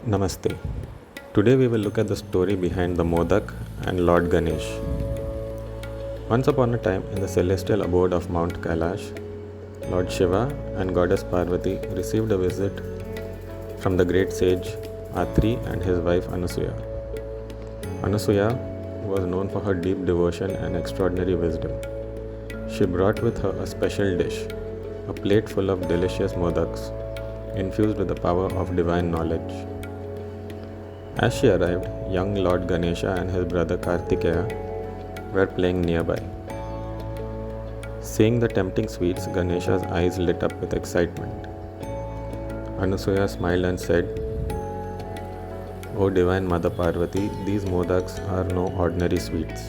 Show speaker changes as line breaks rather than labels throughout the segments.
Namaste. Today we will look at the story behind the Modak and Lord Ganesh. Once upon a time, in the celestial abode of Mount Kailash, Lord Shiva and Goddess Parvati received a visit from the great sage Atri and his wife Anasuya. Anasuya was known for her deep devotion and extraordinary wisdom. She brought with her a special dish, a plate full of delicious modaks infused with the power of divine knowledge. As she arrived, young Lord Ganesha and his brother Kartikeya were playing nearby. Seeing the tempting sweets, Ganesha's eyes lit up with excitement. Anasuya smiled and said, "O Divine Mother Parvati, these modaks are no ordinary sweets.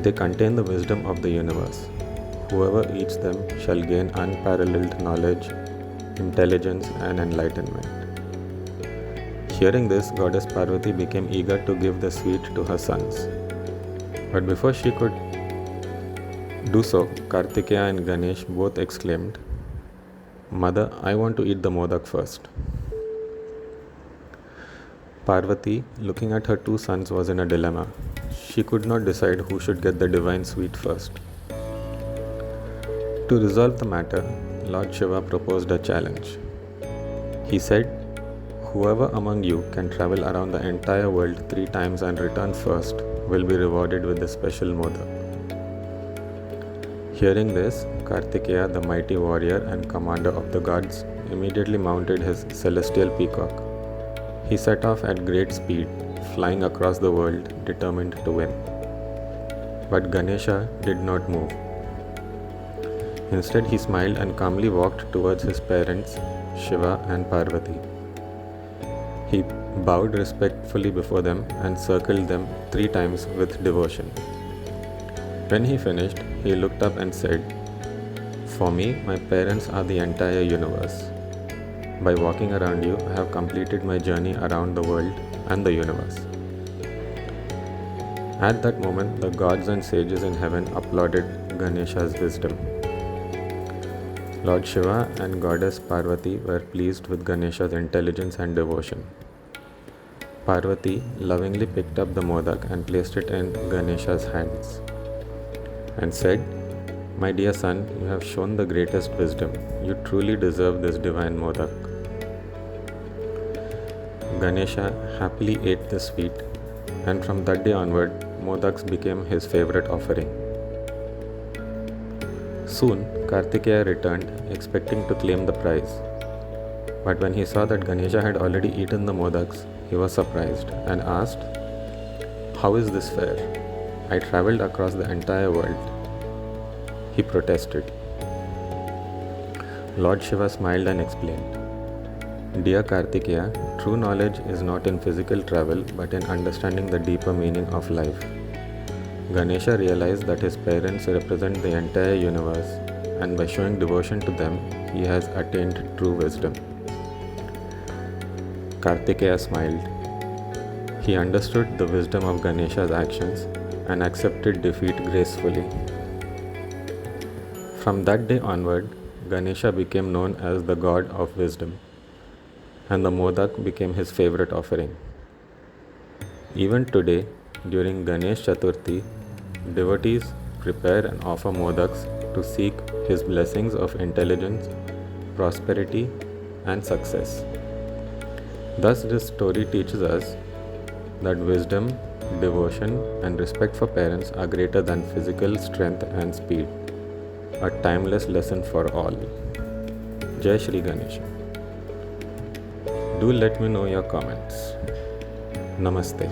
They contain the wisdom of the universe. Whoever eats them shall gain unparalleled knowledge, intelligence, and enlightenment." Hearing this, Goddess Parvati became eager to give the sweet to her sons. But before she could do so, Kartikeya and Ganesh both exclaimed, "Mother, I want to eat the modak first." Parvati, looking at her two sons, was in a dilemma. She could not decide who should get the divine sweet first. To resolve the matter, Lord Shiva proposed a challenge. He said, "Whoever among you can travel around the entire world 3 times and return first will be rewarded with the special modak." Hearing this, Kartikeya, the mighty warrior and commander of the gods, immediately mounted his celestial peacock. He set off at great speed, flying across the world, determined to win. But Ganesha did not move. Instead, he smiled and calmly walked towards his parents, Shiva and Parvati. He bowed respectfully before them and circled them 3 times with devotion. When he finished, he looked up and said, "For me, my parents are the entire universe. By walking around you, I have completed my journey around the world and the universe." At that moment, the gods and sages in heaven applauded Ganesha's wisdom. Lord Shiva and Goddess Parvati were pleased with Ganesha's intelligence and devotion. Parvati lovingly picked up the modak and placed it in Ganesha's hands and said, "My dear son, you have shown the greatest wisdom. You truly deserve this divine modak." Ganesha happily ate the sweet, and from that day onward, modaks became his favorite offering. Soon, Kartikeya returned, expecting to claim the prize. But when he saw that Ganesha had already eaten the modaks, he was surprised and asked, "How is this fair? I travelled across the entire world." He protested. Lord Shiva smiled and explained, "Dear Kartikeya, true knowledge is not in physical travel but in understanding the deeper meaning of life." Ganesha realized that his parents represent the entire universe, and by showing devotion to them, he has attained true wisdom. Kartikeya smiled. He understood the wisdom of Ganesha's actions and accepted defeat gracefully. From that day onward, Ganesha became known as the god of wisdom, and the modak became his favorite offering. Even today, during Ganesh Chaturthi, devotees prepare and offer modaks to seek his blessings of intelligence, prosperity, and success. Thus, this story teaches us that wisdom, devotion, and respect for parents are greater than physical strength and speed, a timeless lesson for all. Jai Shri Ganesha. Do let me know your comments. Namaste.